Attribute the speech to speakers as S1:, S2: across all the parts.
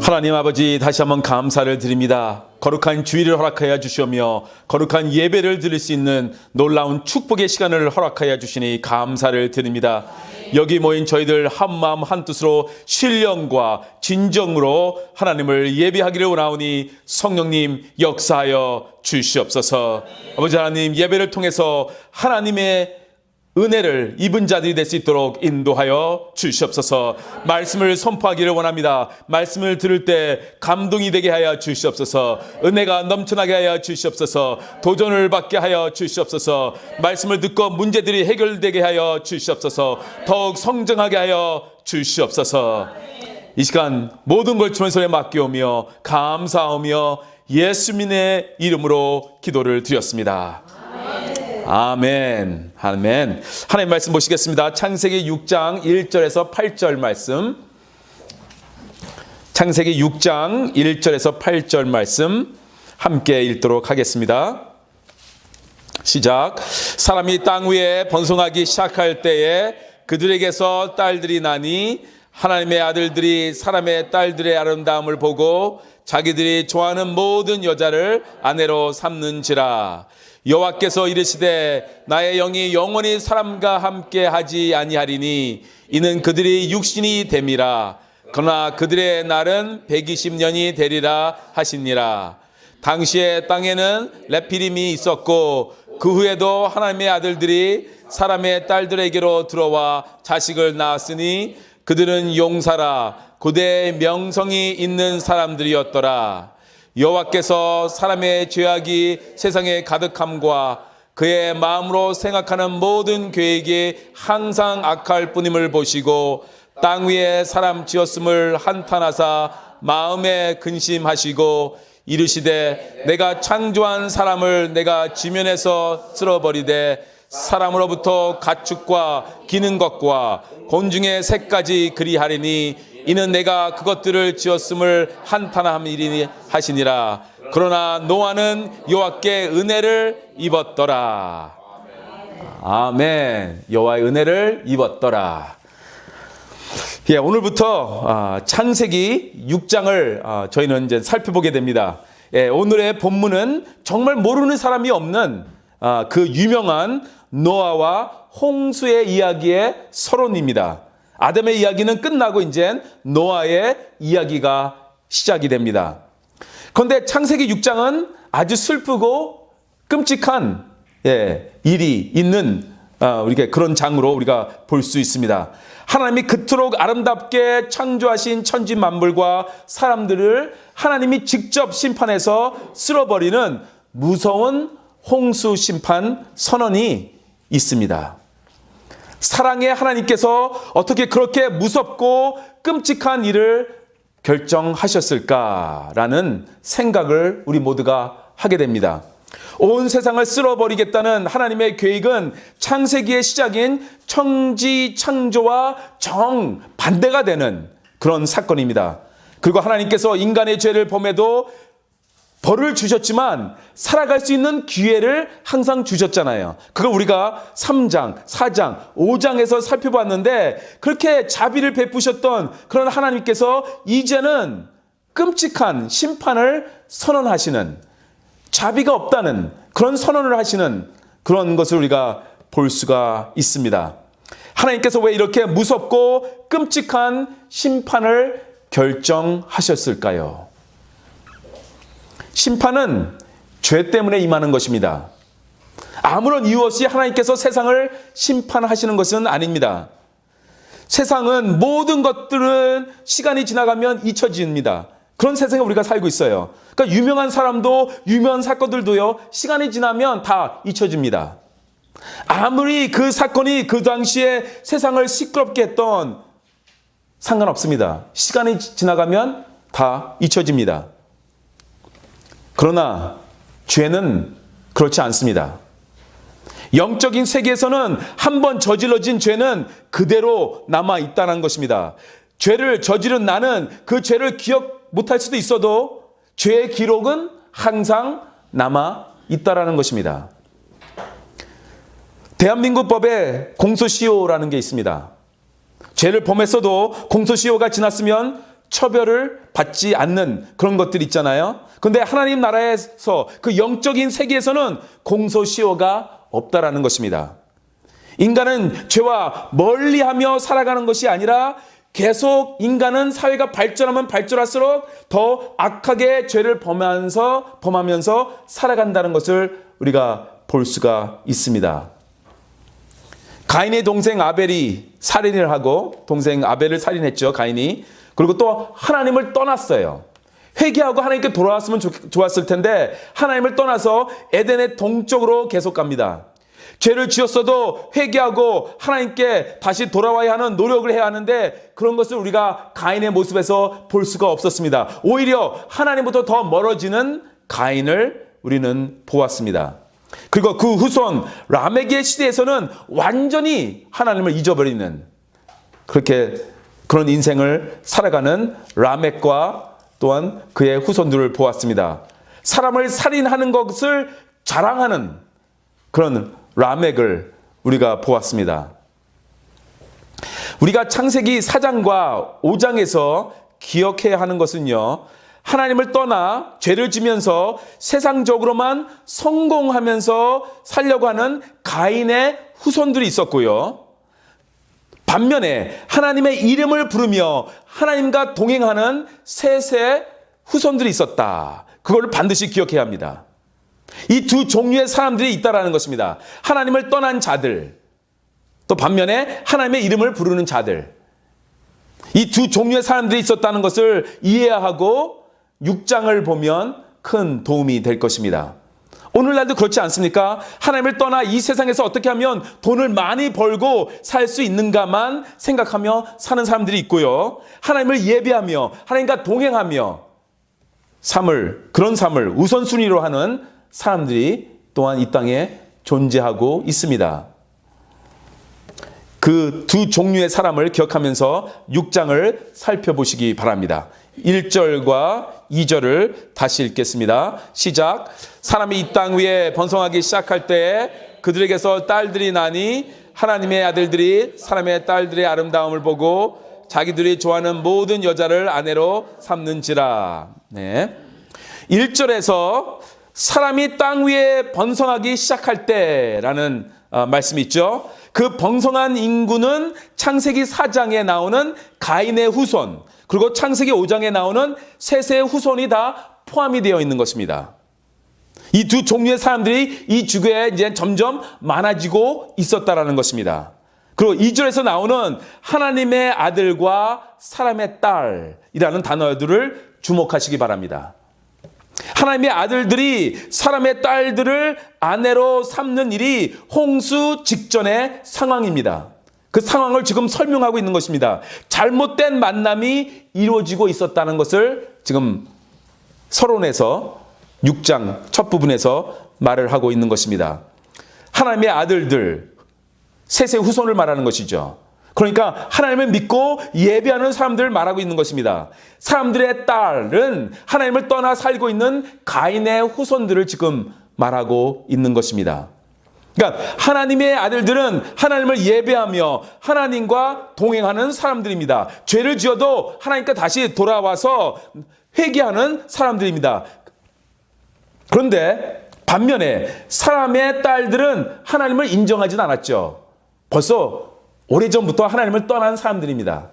S1: 하나님 아버지, 다시 한번 감사를 드립니다. 거룩한 주일을 허락하여 주시며 거룩한 예배를 드릴 수 있는 놀라운 축복의 시간을 허락하여 주시니 감사를 드립니다. 여기 모인 저희들 한마음 한뜻으로 신령과 진정으로 하나님을 예배하기를 원하오니 성령님 역사하여 주시옵소서. 아버지 하나님, 예배를 통해서 하나님의 은혜를 입은 자들이 될 수 있도록 인도하여 주시옵소서. 말씀을 선포하기를 원합니다. 말씀을 들을 때 감동이 되게 하여 주시옵소서. 은혜가 넘쳐나게 하여 주시옵소서. 도전을 받게 하여 주시옵소서. 말씀을 듣고 문제들이 해결되게 하여 주시옵소서. 더욱 성장하게 하여 주시옵소서. 이 시간 모든 걸 주의 손에 맡기오며 감사하며 예수님의 이름으로 기도를 드렸습니다. 아멘. 아멘. 하나님 말씀 보시겠습니다. 창세기 6장 1절에서 8절 말씀. 창세기 6장 1절에서 8절 말씀 함께 읽도록 하겠습니다. 시작. 사람이 땅 위에 번성하기 시작할 때에 그들에게서 딸들이 나니 하나님의 아들들이 사람의 딸들의 아름다움을 보고 자기들이 좋아하는 모든 여자를 아내로 삼는지라. 여호와께서 이르시되 나의 영이 영원히 사람과 함께 하지 아니하리니 이는 그들이 육신이 됨이라. 그러나 그들의 날은 120년이 되리라 하시니라. 당시에 땅에는 레피림이 있었고 그 후에도 하나님의 아들들이 사람의 딸들에게로 들어와 자식을 낳았으니 그들은 용사라 고대 명성이 있는 사람들이었더라. 여호와께서 사람의 죄악이 세상에 가득함과 그의 마음으로 생각하는 모든 계획이 항상 악할 뿐임을 보시고 땅 위에 사람 지었음을 한탄하사 마음에 근심하시고 이르시되 내가 창조한 사람을 내가 지면에서 쓸어버리되 사람으로부터 가축과 기는 것과 곤충의 새까지 그리하리니 이는 내가 그것들을 지었음을 한탄함이니 하시니라. 그러나 노아는 여호와께 은혜를 입었더라. 아멘. 여호와의 은혜를 입었더라. 예, 오늘부터 창세기 6장을 저희는 이제 살펴보게 됩니다. 예, 오늘의 본문은 정말 모르는 사람이 없는 그 유명한 노아와 홍수의 이야기의 서론입니다. 아담의 이야기는 끝나고 이제 노아의 이야기가 시작이 됩니다. 그런데 창세기 6장은 아주 슬프고 끔찍한 일이 있는 우리가 그런 장으로 우리가 볼 수 있습니다. 하나님이 그토록 아름답게 창조하신 천지 만물과 사람들을 하나님이 직접 심판해서 쓸어버리는 무서운 홍수 심판 선언이 있습니다. 사랑의 하나님께서 어떻게 그렇게 무섭고 끔찍한 일을 결정하셨을까라는 생각을 우리 모두가 하게 됩니다. 온 세상을 쓸어버리겠다는 하나님의 계획은 창세기의 시작인 천지 창조와 정반대가 되는 그런 사건입니다. 그리고 하나님께서 인간의 죄를 범해도 벌을 주셨지만 살아갈 수 있는 기회를 항상 주셨잖아요. 그걸 우리가 3장, 4장, 5장에서 살펴봤는데 그렇게 자비를 베푸셨던 그런 하나님께서 이제는 끔찍한 심판을 선언하시는, 자비가 없다는 그런 선언을 하시는 그런 것을 우리가 볼 수가 있습니다. 하나님께서 왜 이렇게 무섭고 끔찍한 심판을 결정하셨을까요? 심판은 죄 때문에 임하는 것입니다. 아무런 이유 없이 하나님께서 세상을 심판하시는 것은 아닙니다. 세상은 모든 것들은 시간이 지나가면 잊혀집니다. 그런 세상에 우리가 살고 있어요. 그러니까 유명한 사람도 유명한 사건들도요, 시간이 지나면 다 잊혀집니다. 아무리 그 사건이 그 당시에 세상을 시끄럽게 했던 상관없습니다. 시간이 지나가면 다 잊혀집니다. 그러나 죄는 그렇지 않습니다. 영적인 세계에서는 한번 저질러진 죄는 그대로 남아있다는 것입니다. 죄를 저지른 나는 그 죄를 기억 못할 수도 있어도 죄의 기록은 항상 남아있다는 것입니다. 대한민국 법에 공소시효라는 게 있습니다. 죄를 범했어도 공소시효가 지났으면 처벌을 받지 않는 그런 것들 있잖아요. 그런데 하나님 나라에서 그 영적인 세계에서는 공소시효가 없다라는 것입니다. 인간은 죄와 멀리하며 살아가는 것이 아니라 계속 인간은 사회가 발전하면 발전할수록 더 악하게 죄를 범하면서 살아간다는 것을 우리가 볼 수가 있습니다. 가인의 동생 아벨이 살인을 하고 동생 아벨을 살인했죠. 가인이. 그리고 또 하나님을 떠났어요. 회개하고 하나님께 돌아왔으면 좋았을 텐데 하나님을 떠나서 에덴의 동쪽으로 계속 갑니다. 죄를 지었어도 회개하고 하나님께 다시 돌아와야 하는 노력을 해야 하는데 그런 것을 우리가 가인의 모습에서 볼 수가 없었습니다. 오히려 하나님부터 더 멀어지는 가인을 우리는 보았습니다. 그리고 그 후손 라멕의 시대에서는 완전히 하나님을 잊어버리는 그런 인생을 살아가는 라멕과 또한 그의 후손들을 보았습니다. 사람을 살인하는 것을 자랑하는 그런 라멕을 우리가 보았습니다. 우리가 창세기 4장과 5장에서 기억해야 하는 것은요, 하나님을 떠나 죄를 지면서 세상적으로만 성공하면서 살려고 하는 가인의 후손들이 있었고요. 반면에 하나님의 이름을 부르며 하나님과 동행하는 셋의 후손들이 있었다. 그걸 반드시 기억해야 합니다. 이 두 종류의 사람들이 있다라는 것입니다. 하나님을 떠난 자들, 또 반면에 하나님의 이름을 부르는 자들. 이 두 종류의 사람들이 있었다는 것을 이해해야 하고 6장을 보면 큰 도움이 될 것입니다. 오늘날도 그렇지 않습니까? 하나님을 떠나 이 세상에서 어떻게 하면 돈을 많이 벌고 살 수 있는가만 생각하며 사는 사람들이 있고요. 하나님을 예배하며 하나님과 동행하며 그런 삶을 우선순위로 하는 사람들이 또한 이 땅에 존재하고 있습니다. 그 두 종류의 사람을 기억하면서 6장을 살펴보시기 바랍니다. 1절과 2절을 다시 읽겠습니다. 시작. 사람이 이 땅 위에 번성하기 시작할 때 그들에게서 딸들이 나니 하나님의 아들들이 사람의 딸들의 아름다움을 보고 자기들이 좋아하는 모든 여자를 아내로 삼는지라. 네. 1절에서 사람이 땅 위에 번성하기 시작할 때라는 말씀이 있죠. 그 번성한 인구는 창세기 4장에 나오는 가인의 후손, 그리고 창세기 5장에 나오는 셋의 후손이 다 포함이 되어 있는 것입니다. 이 두 종류의 사람들이 이 지구에 이제 점점 많아지고 있었다라는 것입니다. 그리고 2절에서 나오는 하나님의 아들과 사람의 딸이라는 단어들을 주목하시기 바랍니다. 하나님의 아들들이 사람의 딸들을 아내로 삼는 일이 홍수 직전의 상황입니다. 그 상황을 지금 설명하고 있는 것입니다. 잘못된 만남이 이루어지고 있었다는 것을 지금 서론에서 6장 첫 부분에서 말을 하고 있는 것입니다. 하나님의 아들들, 셋의 후손을 말하는 것이죠. 그러니까 하나님을 믿고 예배하는 사람들을 말하고 있는 것입니다. 사람들의 딸은 하나님을 떠나 살고 있는 가인의 후손들을 지금 말하고 있는 것입니다. 그러니까 하나님의 아들들은 하나님을 예배하며 하나님과 동행하는 사람들입니다. 죄를 지어도 하나님께 다시 돌아와서 회개하는 사람들입니다. 그런데 반면에 사람의 딸들은 하나님을 인정하진 않았죠. 벌써 오래전부터 하나님을 떠난 사람들입니다.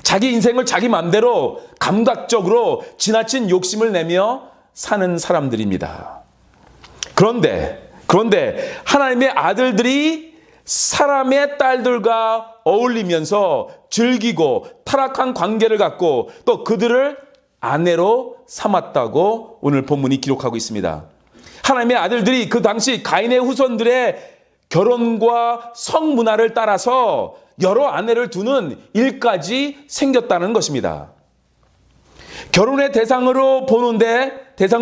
S1: 자기 인생을 자기 마음대로 감각적으로 지나친 욕심을 내며 사는 사람들입니다. 그런데 하나님의 아들들이 사람의 딸들과 어울리면서 즐기고 타락한 관계를 갖고 또 그들을 아내로 삼았다고 오늘 본문이 기록하고 있습니다. 하나님의 아들들이 그 당시 가인의 후손들의 결혼과 성문화를 따라서 여러 아내를 두는 일까지 생겼다는 것입니다. 결혼의 대상을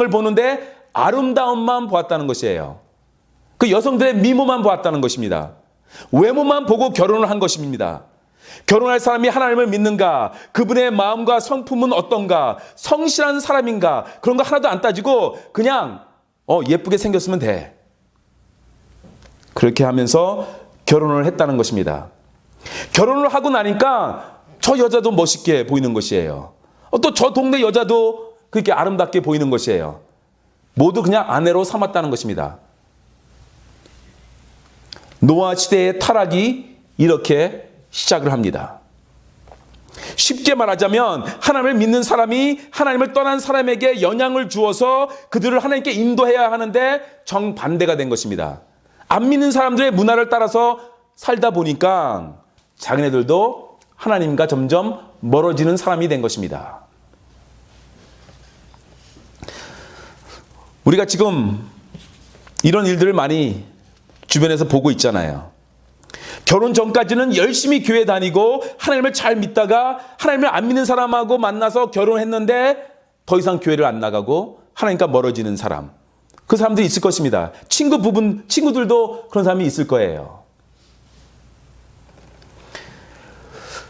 S1: 보는데 아름다움만 보았다는 것이에요. 그 여성들의 미모만 보았다는 것입니다. 외모만 보고 결혼을 한 것입니다. 결혼할 사람이 하나님을 믿는가, 그분의 마음과 성품은 어떤가, 성실한 사람인가, 그런 거 하나도 안 따지고 그냥 예쁘게 생겼으면 돼. 그렇게 하면서 결혼을 했다는 것입니다. 결혼을 하고 나니까 저 여자도 멋있게 보이는 것이에요. 또 저 동네 여자도 그렇게 아름답게 보이는 것이에요. 모두 그냥 아내로 삼았다는 것입니다. 노아 시대의 타락이 이렇게 시작을 합니다. 쉽게 말하자면 하나님을 믿는 사람이 하나님을 떠난 사람에게 영향을 주어서 그들을 하나님께 인도해야 하는데 정반대가 된 것입니다. 안 믿는 사람들의 문화를 따라서 살다 보니까 자기네들도 하나님과 점점 멀어지는 사람이 된 것입니다. 우리가 지금 이런 일들을 많이 주변에서 보고 있잖아요. 결혼 전까지는 열심히 교회 다니고 하나님을 잘 믿다가 하나님을 안 믿는 사람하고 만나서 결혼했는데 더 이상 교회를 안 나가고 하나님과 멀어지는 사람. 그 사람들이 있을 것입니다. 친구들도 그런 사람이 있을 거예요.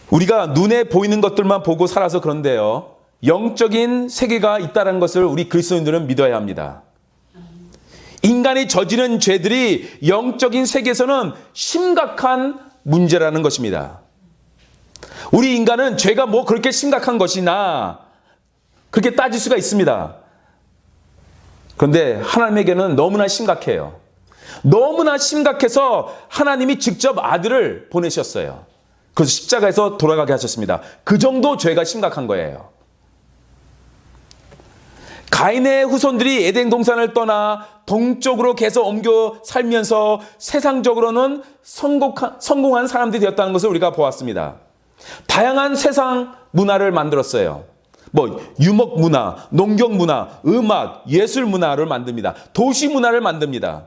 S1: 우리가 눈에 보이는 것들만 보고 살아서 그런데요. 영적인 세계가 있다는 것을 우리 그리스도인들은 믿어야 합니다. 인간이 저지른 죄들이 영적인 세계에서는 심각한 문제라는 것입니다. 우리 인간은 죄가 뭐 그렇게 심각한 것이나 그렇게 따질 수가 있습니다. 그런데 하나님에게는 너무나 심각해요. 너무나 심각해서 하나님이 직접 아들을 보내셨어요. 그래서 십자가에서 돌아가게 하셨습니다. 그 정도 죄가 심각한 거예요. 가인의 후손들이 에덴 동산을 떠나 동쪽으로 계속 옮겨 살면서 세상적으로는 성공한 사람들이 되었다는 것을 우리가 보았습니다. 다양한 세상 문화를 만들었어요. 유목 문화, 농경 문화, 음악, 예술 문화를 만듭니다. 도시 문화를 만듭니다.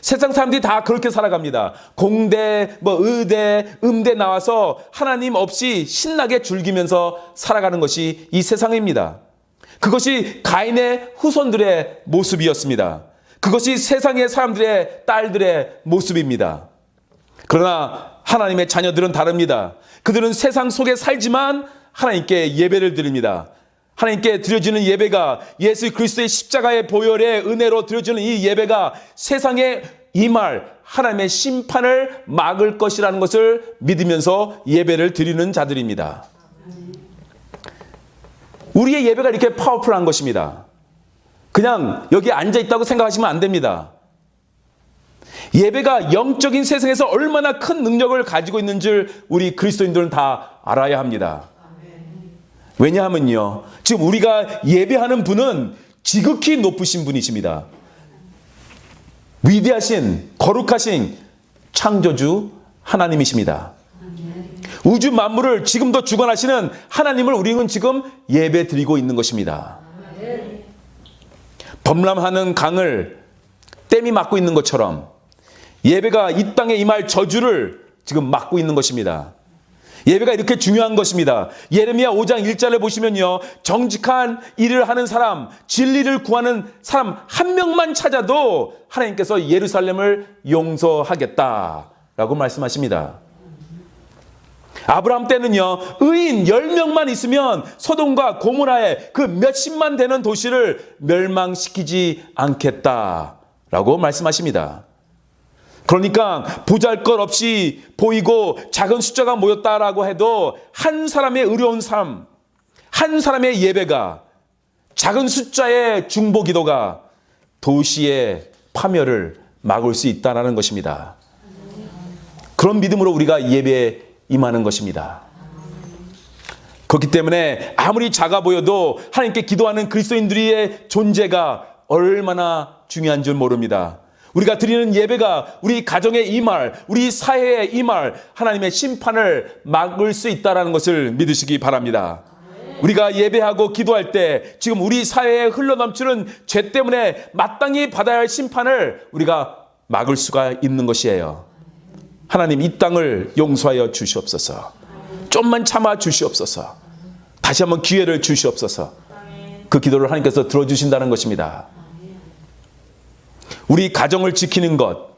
S1: 세상 사람들이 다 그렇게 살아갑니다. 공대, 의대, 음대 나와서 하나님 없이 신나게 즐기면서 살아가는 것이 이 세상입니다. 그것이 가인의 후손들의 모습이었습니다. 그것이 세상의 사람들의 딸들의 모습입니다. 그러나 하나님의 자녀들은 다릅니다. 그들은 세상 속에 살지만 하나님께 예배를 드립니다. 하나님께 드려지는 예배가 예수 그리스도의 십자가의 보혈의 은혜로 드려지는 이 예배가 세상에 임할 하나님의 심판을 막을 것이라는 것을 믿으면서 예배를 드리는 자들입니다. 우리의 예배가 이렇게 파워풀한 것입니다. 그냥 여기 앉아있다고 생각하시면 안 됩니다. 예배가 영적인 세상에서 얼마나 큰 능력을 가지고 있는 줄 우리 그리스도인들은 다 알아야 합니다. 왜냐하면요, 지금 우리가 예배하는 분은 지극히 높으신 분이십니다. 위대하신, 거룩하신 창조주 하나님이십니다. 우주 만물을 지금도 주관하시는 하나님을 우리는 지금 예배 드리고 있는 것입니다. 범람하는 강을 댐이 막고 있는 것처럼 예배가 이 땅에 임할 저주를 지금 막고 있는 것입니다. 예배가 이렇게 중요한 것입니다. 예레미야 5장 1절을 보시면요, 정직한 일을 하는 사람, 진리를 구하는 사람 한 명만 찾아도 하나님께서 예루살렘을 용서하겠다라고 말씀하십니다. 아브라함 때는요, 의인 10명만 있으면 소돔과 고모라의 그 몇십만 되는 도시를 멸망시키지 않겠다라고 말씀하십니다. 그러니까 보잘것없이 보이고 작은 숫자가 모였다라고 해도 한 사람의 의로운 삶, 한 사람의 예배가, 작은 숫자의 중보 기도가 도시의 파멸을 막을 수 있다는 것입니다. 그런 믿음으로 우리가 예배에 임하는 것입니다. 그렇기 때문에 아무리 작아 보여도 하나님께 기도하는 그리스도인들의 존재가 얼마나 중요한 줄 모릅니다. 우리가 드리는 예배가 우리 가정에 임할, 우리 사회에 임할 하나님의 심판을 막을 수 있다는 것을 믿으시기 바랍니다. 우리가 예배하고 기도할 때 지금 우리 사회에 흘러넘치는 죄 때문에 마땅히 받아야 할 심판을 우리가 막을 수가 있는 것이에요. 하나님, 이 땅을 용서하여 주시옵소서. 좀만 참아 주시옵소서. 다시 한번 기회를 주시옵소서. 그 기도를 하나님께서 들어주신다는 것입니다. 우리 가정을 지키는 것,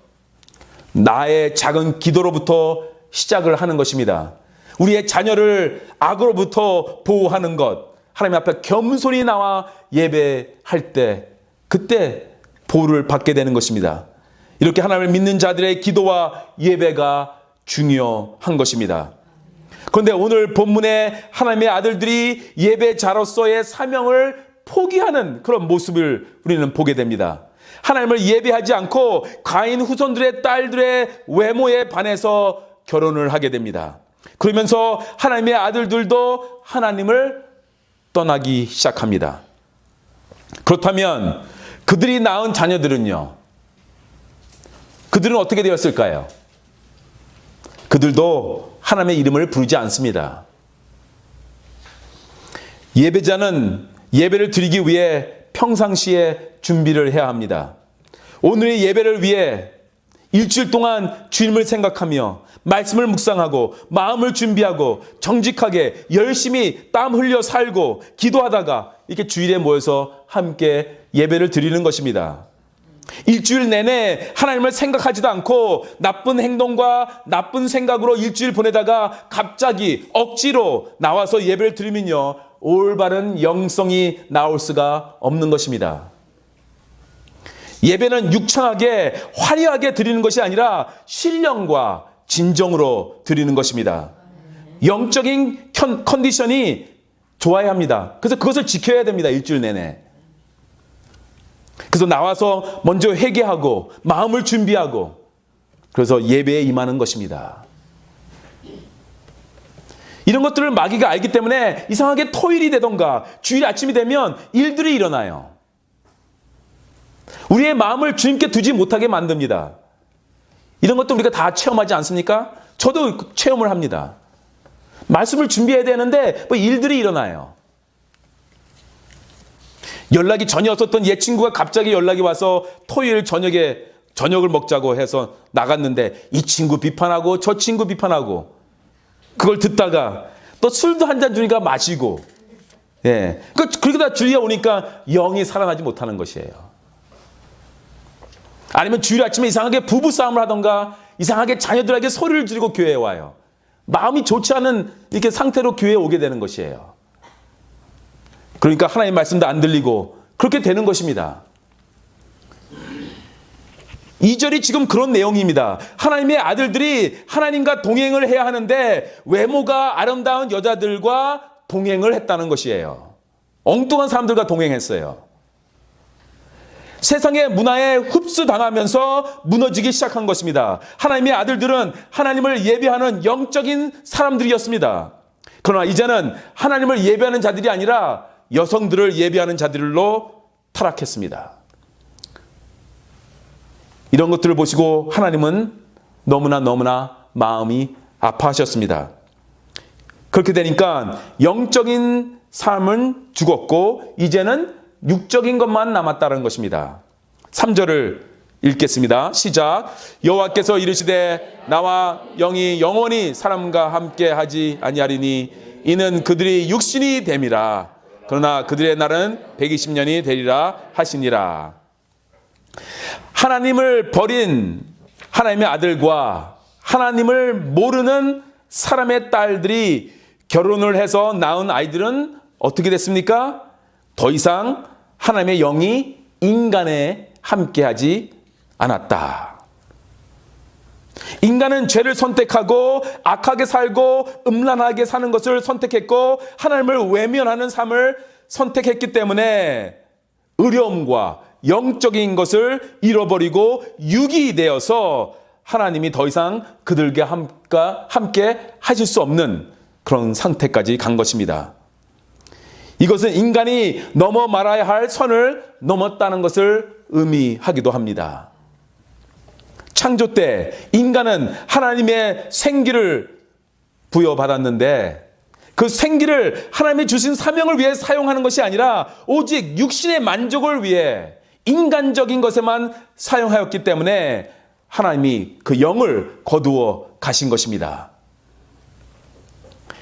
S1: 나의 작은 기도로부터 시작을 하는 것입니다. 우리의 자녀를 악으로부터 보호하는 것, 하나님 앞에 겸손히 나와 예배할 때 그때 보호를 받게 되는 것입니다. 이렇게 하나님을 믿는 자들의 기도와 예배가 중요한 것입니다. 그런데 오늘 본문에 하나님의 아들들이 예배자로서의 사명을 포기하는 그런 모습을 우리는 보게 됩니다. 하나님을 예배하지 않고 가인 후손들의 딸들의 외모에 반해서 결혼을 하게 됩니다. 그러면서 하나님의 아들들도 하나님을 떠나기 시작합니다. 그렇다면 그들이 낳은 자녀들은요? 그들은 어떻게 되었을까요? 그들도 하나님의 이름을 부르지 않습니다. 예배자는 예배를 드리기 위해 평상시에 준비를 해야 합니다. 오늘의 예배를 위해 일주일 동안 주님을 생각하며 말씀을 묵상하고 마음을 준비하고 정직하게 열심히 땀 흘려 살고 기도하다가 이렇게 주일에 모여서 함께 예배를 드리는 것입니다. 일주일 내내 하나님을 생각하지도 않고 나쁜 행동과 나쁜 생각으로 일주일 보내다가 갑자기 억지로 나와서 예배를 드리면요, 올바른 영성이 나올 수가 없는 것입니다. 예배는 육창하게 화려하게 드리는 것이 아니라 신령과 진정으로 드리는 것입니다. 영적인 컨디션이 좋아야 합니다. 그래서 그것을 지켜야 됩니다. 일주일 내내. 그래서 나와서 먼저 회개하고 마음을 준비하고 그래서 예배에 임하는 것입니다. 이런 것들을 마귀가 알기 때문에 이상하게 토요일이 되던가 주일 아침이 되면 일들이 일어나요. 우리의 마음을 주님께 두지 못하게 만듭니다. 이런 것도 우리가 다 체험하지 않습니까? 저도 체험을 합니다. 말씀을 준비해야 되는데 뭐 일들이 일어나요. 연락이 전혀 없었던 옛 친구가 갑자기 연락이 와서 토요일 저녁에 저녁을 먹자고 해서 나갔는데 이 친구 비판하고 저 친구 비판하고 그걸 듣다가 또 술도 한 잔 주니까 마시고, 예. 그러다 주위에 오니까 영이 살아나지 못하는 것이에요. 아니면 주일 아침에 이상하게 부부싸움을 하던가 이상하게 자녀들에게 소리를 지르고 교회에 와요. 마음이 좋지 않은 이렇게 상태로 교회에 오게 되는 것이에요. 그러니까 하나님의 말씀도 안 들리고 그렇게 되는 것입니다. 2절이 지금 그런 내용입니다. 하나님의 아들들이 하나님과 동행을 해야 하는데 외모가 아름다운 여자들과 동행을 했다는 것이에요. 엉뚱한 사람들과 동행했어요. 세상의 문화에 흡수당하면서 무너지기 시작한 것입니다. 하나님의 아들들은 하나님을 예배하는 영적인 사람들이었습니다. 그러나 이제는 하나님을 예배하는 자들이 아니라 여성들을 예배하는 자들로 타락했습니다. 이런 것들을 보시고 하나님은 너무나 마음이 아파하셨습니다. 그렇게 되니까 영적인 삶은 죽었고 이제는 육적인 것만 남았다는 것입니다. 3절을 읽겠습니다. 시작. 여호와께서 이르시되 나와 영이 영원히 사람과 함께 하지 아니하리니 이는 그들이 육신이 됨이라. 그러나 그들의 날은 120년이 되리라 하시니라. 하나님을 버린 하나님의 아들과 하나님을 모르는 사람의 딸들이 결혼을 해서 낳은 아이들은 어떻게 됐습니까? 더 이상 하나님의 영이 인간에 함께하지 않았다. 인간은 죄를 선택하고 악하게 살고 음란하게 사는 것을 선택했고 하나님을 외면하는 삶을 선택했기 때문에 어려움과 영적인 것을 잃어버리고 육이 되어서 하나님이 더 이상 그들과 함께 하실 수 없는 그런 상태까지 간 것입니다. 이것은 인간이 넘어 말아야 할 선을 넘었다는 것을 의미하기도 합니다. 창조 때 인간은 하나님의 생기를 부여받았는데 그 생기를 하나님이 주신 사명을 위해 사용하는 것이 아니라 오직 육신의 만족을 위해 인간적인 것에만 사용하였기 때문에 하나님이 그 영을 거두어 가신 것입니다.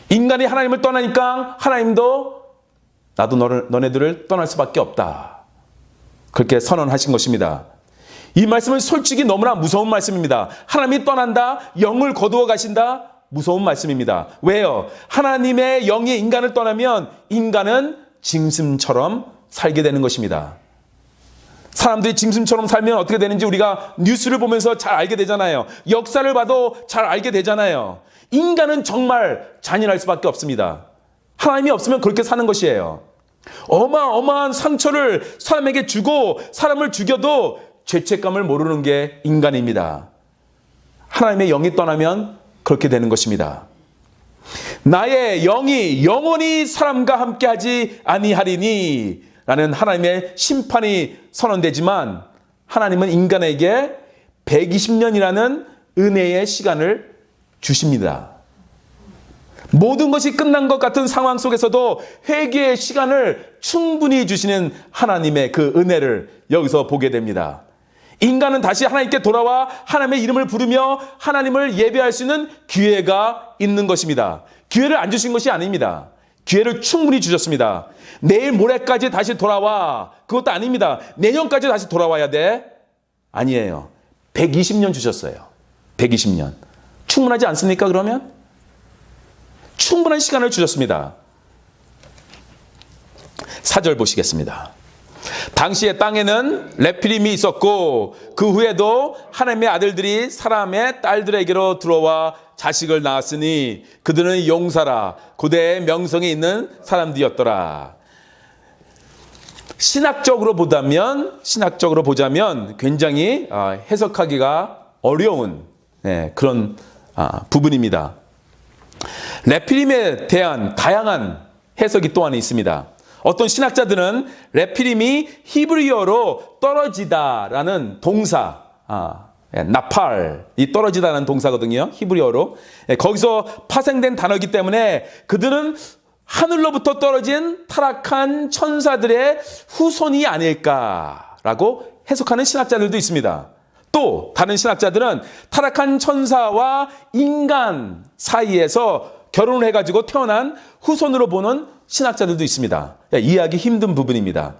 S1: 인간이 하나님을 떠나니까 하나님도 나도 너네들을 떠날 수밖에 없다. 그렇게 선언하신 것입니다. 이 말씀은 솔직히 너무나 무서운 말씀입니다. 하나님이 떠난다, 영을 거두어 가신다, 무서운 말씀입니다. 왜요? 하나님의 영이 인간을 떠나면 인간은 짐승처럼 살게 되는 것입니다. 사람들이 짐승처럼 살면 어떻게 되는지 우리가 뉴스를 보면서 잘 알게 되잖아요. 역사를 봐도 잘 알게 되잖아요. 인간은 정말 잔인할 수밖에 없습니다. 하나님이 없으면 그렇게 사는 것이에요. 어마어마한 상처를 사람에게 주고 사람을 죽여도 죄책감을 모르는 게 인간입니다. 하나님의 영이 떠나면 그렇게 되는 것입니다. 나의 영이 영원히 사람과 함께하지 아니하리니 라는 하나님의 심판이 선언되지만 하나님은 인간에게 120년이라는 은혜의 시간을 주십니다. 모든 것이 끝난 것 같은 상황 속에서도 회개의 시간을 충분히 주시는 하나님의 그 은혜를 여기서 보게 됩니다. 인간은 다시 하나님께 돌아와 하나님의 이름을 부르며 하나님을 예배할 수 있는 기회가 있는 것입니다. 기회를 안 주신 것이 아닙니다. 기회를 충분히 주셨습니다. 내일 모레까지 다시 돌아와. 그것도 아닙니다. 내년까지 다시 돌아와야 돼. 아니에요. 120년 주셨어요. 120년. 충분하지 않습니까, 그러면? 충분한 시간을 주셨습니다. 4절 보시겠습니다. 당시의 땅에는 레피림이 있었고 그 후에도 하나님의 아들들이 사람의 딸들에게로 들어와 자식을 낳았으니 그들은 용사라 고대의 명성이 있는 사람들이었더라. 신학적으로 보자면 굉장히 해석하기가 어려운 그런 부분입니다. 레피림에 대한 다양한 해석이 또한 있습니다. 어떤 신학자들은 레피림이 히브리어로 떨어지다라는 동사, 나팔이 떨어지다라는 동사거든요. 히브리어로. 거기서 파생된 단어이기 때문에 그들은 하늘로부터 떨어진 타락한 천사들의 후손이 아닐까라고 해석하는 신학자들도 있습니다. 또 다른 신학자들은 타락한 천사와 인간 사이에서 결혼을 해가지고 태어난 후손으로 보는 신학자들도 있습니다. 이해하기 힘든 부분입니다.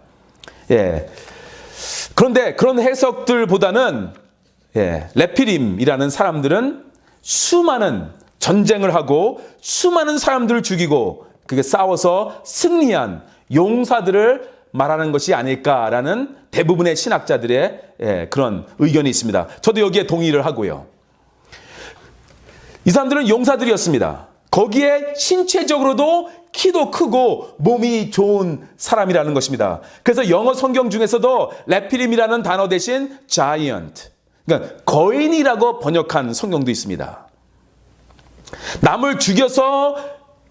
S1: 그런데 그런 해석들보다는 레피림이라는 사람들은 수많은 전쟁을 하고 수많은 사람들을 죽이고 그게 싸워서 승리한 용사들을 말하는 것이 아닐까라는 대부분의 신학자들의 그런 의견이 있습니다. 저도 여기에 동의를 하고요. 이 사람들은 용사들이었습니다. 거기에 신체적으로도 키도 크고 몸이 좋은 사람이라는 것입니다. 그래서 영어 성경 중에서도 레피림이라는 단어 대신 giant, 그러니까 거인이라고 번역한 성경도 있습니다. 남을 죽여서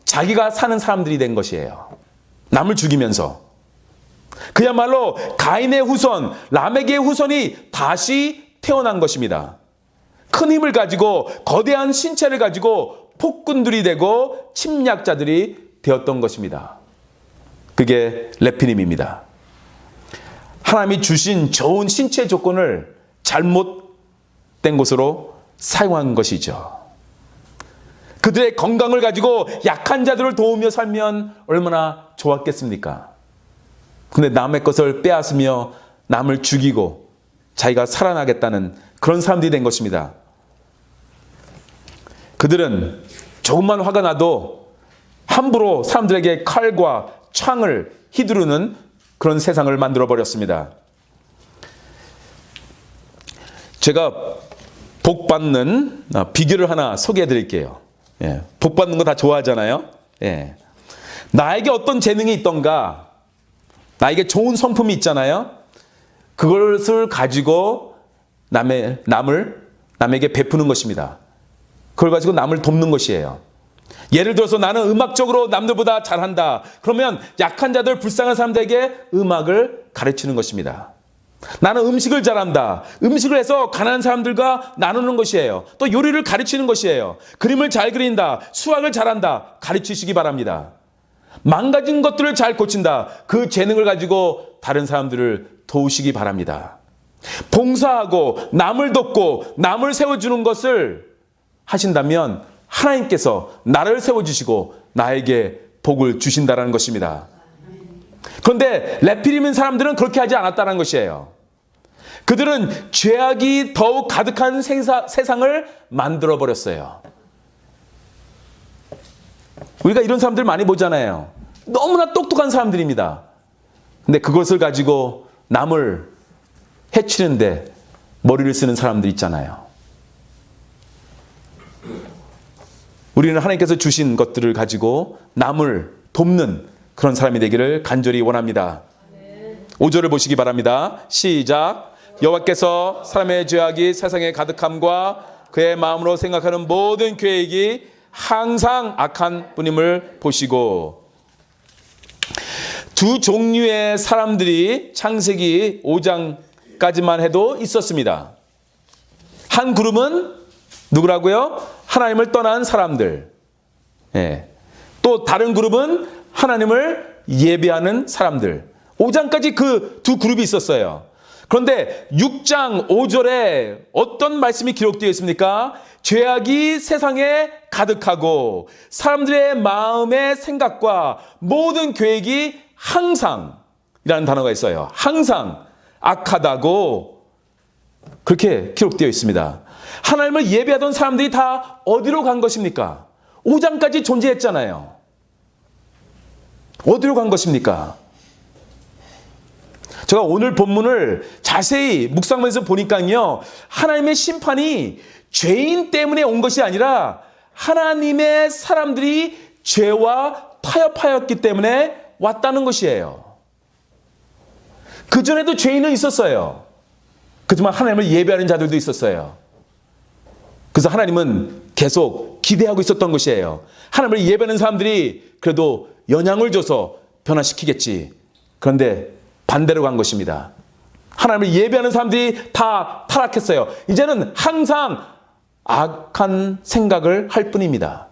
S1: 자기가 사는 사람들이 된 것이에요. 남을 죽이면서. 그야말로 가인의 후손, 라멕의 후손이 다시 태어난 것입니다. 큰 힘을 가지고 거대한 신체를 가지고 폭군들이 되고 침략자들이 되었던 것입니다. 그게 레피림입니다. 하나님이 주신 좋은 신체 조건을 잘못된 것으로 사용한 것이죠. 그들의 건강을 가지고 약한 자들을 도우며 살면 얼마나 좋았겠습니까? 근데 남의 것을 빼앗으며 남을 죽이고 자기가 살아나겠다는 그런 사람들이 된 것입니다. 그들은 조금만 화가 나도 함부로 사람들에게 칼과 창을 휘두르는 그런 세상을 만들어 버렸습니다. 제가 복 받는 비결을 하나 소개해 드릴게요. 복 받는 거 다 좋아하잖아요. 나에게 어떤 재능이 있던가, 나에게 좋은 성품이 있잖아요. 그것을 가지고 남에게 베푸는 것입니다. 그걸 가지고 남을 돕는 것이에요. 예를 들어서 나는 음악적으로 남들보다 잘한다. 그러면 약한 자들, 불쌍한 사람들에게 음악을 가르치는 것입니다. 나는 음식을 잘한다. 음식을 해서 가난한 사람들과 나누는 것이에요. 또 요리를 가르치는 것이에요. 그림을 잘 그린다. 수학을 잘한다. 가르치시기 바랍니다. 망가진 것들을 잘 고친다. 그 재능을 가지고 다른 사람들을 도우시기 바랍니다. 봉사하고 남을 돕고 남을 세워주는 것을 하신다면 하나님께서 나를 세워주시고 나에게 복을 주신다는 것입니다. 그런데 레피림인 사람들은 그렇게 하지 않았다는 것이에요. 그들은 죄악이 더욱 가득한 세상을 만들어버렸어요. 우리가 이런 사람들 많이 보잖아요. 너무나 똑똑한 사람들입니다. 근데 그것을 가지고 남을 해치는데 머리를 쓰는 사람들 있잖아요. 우리는 하나님께서 주신 것들을 가지고 남을 돕는 그런 사람이 되기를 간절히 원합니다. 5절을 보시기 바랍니다. 시작. 여호와께서 사람의 죄악이 세상에 가득함과 그의 마음으로 생각하는 모든 계획이 항상 악한 뿐임을 보시고. 두 종류의 사람들이 창세기 5장까지만 해도 있었습니다. 한 그룹은 누구라고요? 하나님을 떠난 사람들. 예. 또 다른 그룹은 하나님을 예배하는 사람들. 5장까지 그 두 그룹이 있었어요. 그런데 6장 5절에 어떤 말씀이 기록되어 있습니까? 죄악이 세상에 가득하고 사람들의 마음의 생각과 모든 계획이 항상이라는 단어가 있어요. 항상 악하다고 그렇게 기록되어 있습니다. 하나님을 예배하던 사람들이 다 어디로 간 것입니까? 5장까지 존재했잖아요. 어디로 간 것입니까? 제가 오늘 본문을 자세히 묵상하면서 보니까요, 하나님의 심판이 죄인 때문에 온 것이 아니라 하나님의 사람들이 죄와 타협하였기 때문에 왔다는 것이에요. 그전에도 죄인은 있었어요. 그렇지만 하나님을 예배하는 자들도 있었어요. 그래서 하나님은 계속 기대하고 있었던 것이에요. 하나님을 예배하는 사람들이 그래도 영향을 줘서 변화시키겠지. 그런데 반대로 간 것입니다. 하나님을 예배하는 사람들이 다 타락했어요. 이제는 항상 악한 생각을 할 뿐입니다.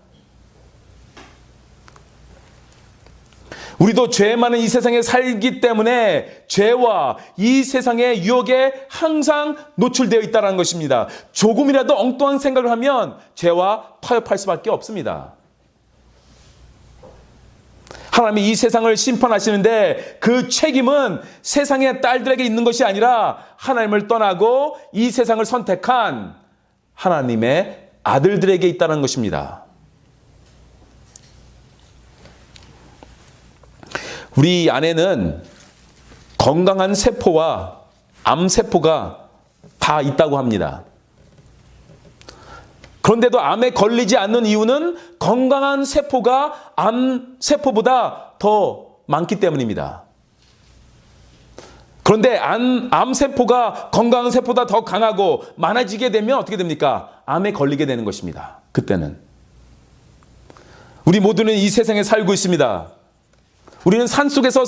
S1: 우리도 죄 많은 이 세상에 살기 때문에 죄와 이 세상의 유혹에 항상 노출되어 있다는 것입니다. 조금이라도 엉뚱한 생각을 하면 죄와 타협할 수밖에 없습니다. 하나님이 이 세상을 심판하시는데 그 책임은 세상의 딸들에게 있는 것이 아니라 하나님을 떠나고 이 세상을 선택한 하나님의 아들들에게 있다는 것입니다. 우리 안에는 건강한 세포와 암세포가 다 있다고 합니다. 그런데도 암에 걸리지 않는 이유는 건강한 세포가 암세포보다 더 많기 때문입니다. 그런데 암세포가 건강한 세포보다 더 강하고 많아지게 되면 어떻게 됩니까? 암에 걸리게 되는 것입니다. 그때는. 우리 모두는 이 세상에 살고 있습니다. 우리는 산속에서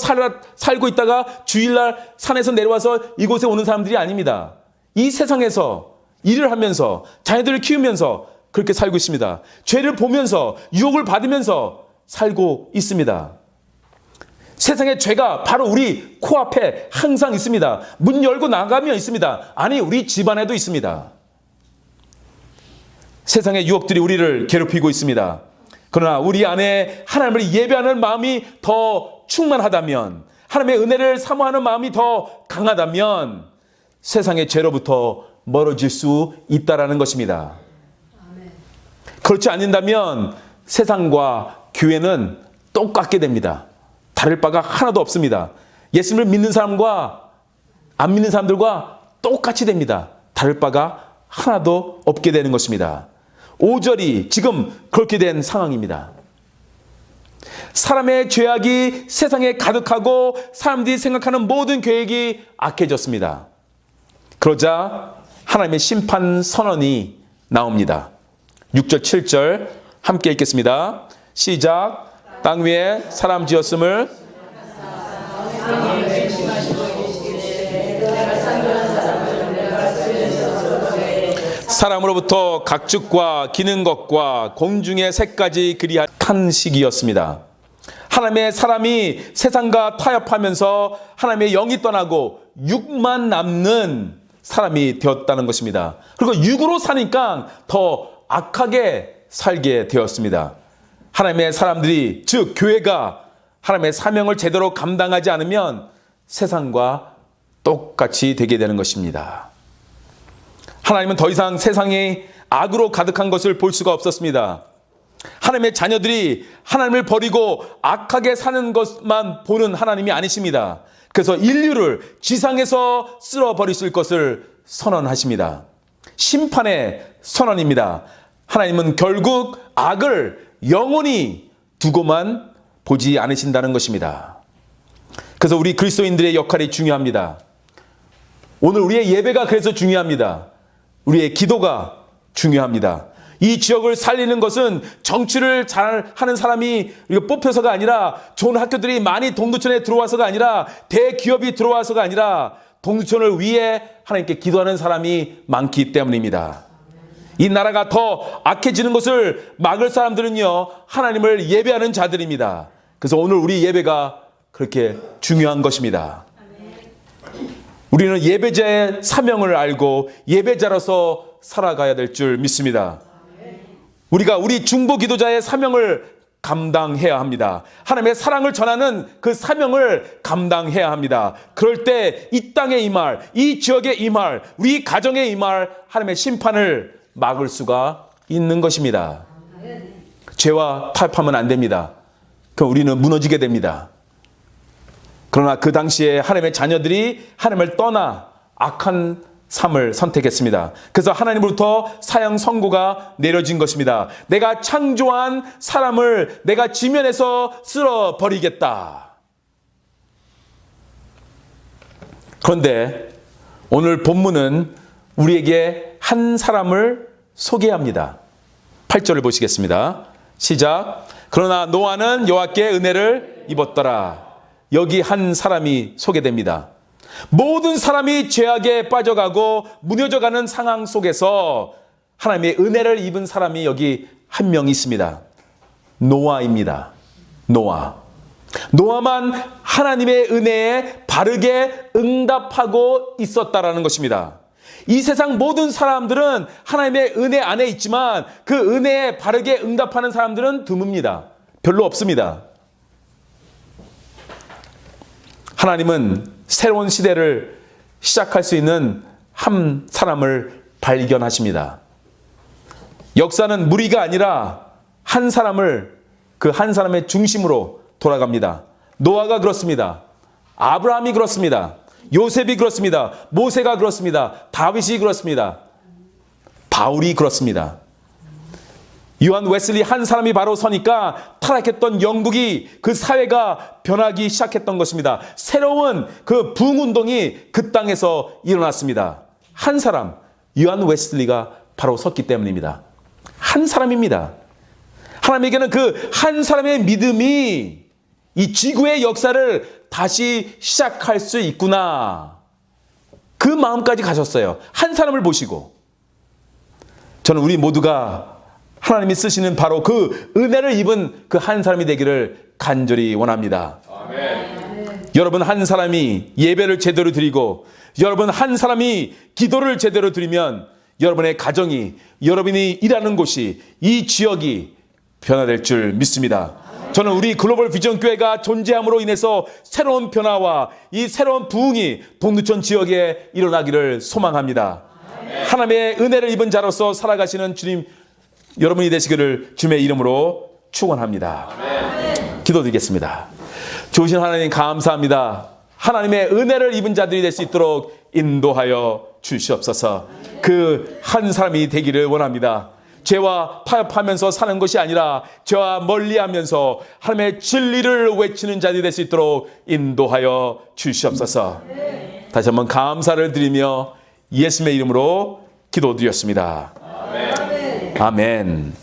S1: 살고 있다가 주일날 산에서 내려와서 이곳에 오는 사람들이 아닙니다. 이 세상에서 일을 하면서 자녀들을 키우면서 그렇게 살고 있습니다. 죄를 보면서 유혹을 받으면서 살고 있습니다. 세상에 죄가 바로 우리 코앞에 항상 있습니다. 문 열고 나가면 있습니다. 아니, 우리 집안에도 있습니다. 세상의 유혹들이 우리를 괴롭히고 있습니다. 그러나 우리 안에 하나님을 예배하는 마음이 더 충만하다면, 하나님의 은혜를 사모하는 마음이 더 강하다면 세상의 죄로부터 멀어질 수 있다라는 것입니다. 그렇지 않는다면 세상과 교회는 똑같게 됩니다. 다를 바가 하나도 없습니다. 예수님을 믿는 사람과 안 믿는 사람들과 똑같이 됩니다. 다를 바가 하나도 없게 되는 것입니다. 5절이 지금 그렇게 된 상황입니다. 사람의 죄악이 세상에 가득하고 사람들이 생각하는 모든 계획이 악해졌습니다. 그러자 하나님의 심판 선언이 나옵니다. 6절 7절 함께 읽겠습니다. 시작. 땅 위에 사람 지었음을 사람으로부터 각축과 기는 것과 공중의 새까지 그리한 시기였습니다. 하나님의 사람이 세상과 타협하면서 하나님의 영이 떠나고 육만 남는 사람이 되었다는 것입니다. 그리고 육으로 사니까 더 악하게 살게 되었습니다. 하나님의 사람들이, 즉 교회가 하나님의 사명을 제대로 감당하지 않으면 세상과 똑같이 되게 되는 것입니다. 하나님은 더 이상 세상이 악으로 가득한 것을 볼 수가 없었습니다. 하나님의 자녀들이 하나님을 버리고 악하게 사는 것만 보는 하나님이 아니십니다. 그래서 인류를 지상에서 쓸어버리실 것을 선언하십니다. 심판의 선언입니다. 하나님은 결국 악을 영원히 두고만 보지 않으신다는 것입니다. 그래서 우리 그리스도인들의 역할이 중요합니다. 오늘 우리의 예배가 그래서 중요합니다. 우리의 기도가 중요합니다. 이 지역을 살리는 것은 정치를 잘하는 사람이 뽑혀서가 아니라 좋은 학교들이 많이 동두천에 들어와서가 아니라 대기업이 들어와서가 아니라 동두천을 위해 하나님께 기도하는 사람이 많기 때문입니다. 이 나라가 더 악해지는 것을 막을 사람들은요, 하나님을 예배하는 자들입니다. 그래서 오늘 우리 예배가 그렇게 중요한 것입니다. 우리는 예배자의 사명을 알고 예배자로서 살아가야 될 줄 믿습니다. 우리가 우리 중보 기도자의 사명을 감당해야 합니다. 하나님의 사랑을 전하는 그 사명을 감당해야 합니다. 그럴 때 이 땅에 임할, 이 지역에 임할, 우리 가정에 임할 하나님의 심판을 막을 수가 있는 것입니다. 죄와 타협하면 안 됩니다. 그럼 우리는 무너지게 됩니다. 그러나 그 당시에 하나님의 자녀들이 하나님을 떠나 악한 삶을 선택했습니다. 그래서 하나님으로부터 사형 선고가 내려진 것입니다. 내가 창조한 사람을 내가 지면에서 쓸어버리겠다. 그런데 오늘 본문은 우리에게 한 사람을 소개합니다. 8절을 보시겠습니다. 시작. 그러나 노아는 여호와께 은혜를 입었더라. 여기 한 사람이 소개됩니다. 모든 사람이 죄악에 빠져가고 무너져가는 상황 속에서 하나님의 은혜를 입은 사람이 여기 한 명 있습니다. 노아입니다. 노아만 하나님의 은혜에 바르게 응답하고 있었다라는 것입니다. 이 세상 모든 사람들은 하나님의 은혜 안에 있지만 그 은혜에 바르게 응답하는 사람들은 드뭅니다. 별로 없습니다. 하나님은 새로운 시대를 시작할 수 있는 한 사람을 발견하십니다. 역사는 무리가 아니라 한 사람을 그 한 사람의 중심으로 돌아갑니다. 노아가 그렇습니다. 아브라함이 그렇습니다. 요셉이 그렇습니다. 모세가 그렇습니다. 다윗이 그렇습니다. 바울이 그렇습니다. 요한 웨슬리 한 사람이 바로 서니까 타락했던 영국이 그 사회가 변하기 시작했던 것입니다. 새로운 그 부흥운동이 그 땅에서 일어났습니다. 한 사람, 요한 웨슬리가 바로 섰기 때문입니다. 한 사람입니다. 하나님에게는 그 한 사람의 믿음이 이 지구의 역사를 다시 시작할 수 있구나. 그 마음까지 가셨어요. 한 사람을 보시고. 저는 우리 모두가 하나님이 쓰시는 바로 그 은혜를 입은 그 한 사람이 되기를 간절히 원합니다. 아멘. 여러분 한 사람이 예배를 제대로 드리고 여러분 한 사람이 기도를 제대로 드리면 여러분의 가정이, 여러분이 일하는 곳이, 이 지역이 변화될 줄 믿습니다. 저는 우리 글로벌 비전 교회가 존재함으로 인해서 새로운 변화와 이 새로운 부흥이 동두천 지역에 일어나기를 소망합니다. 아멘. 하나님의 은혜를 입은 자로서 살아가시는 주님 여러분이 되시기를 주님의 이름으로 축원합니다. 아멘. 기도드리겠습니다. 좋으신 하나님 감사합니다. 하나님의 은혜를 입은 자들이 될 수 있도록 인도하여 주시옵소서. 그 한 사람이 되기를 원합니다. 죄와 타협하면서 사는 것이 아니라 죄와 멀리하면서 하나님의 진리를 외치는 자들이 될 수 있도록 인도하여 주시옵소서. 다시 한번 감사를 드리며 예수님의 이름으로 기도드렸습니다. 아멘.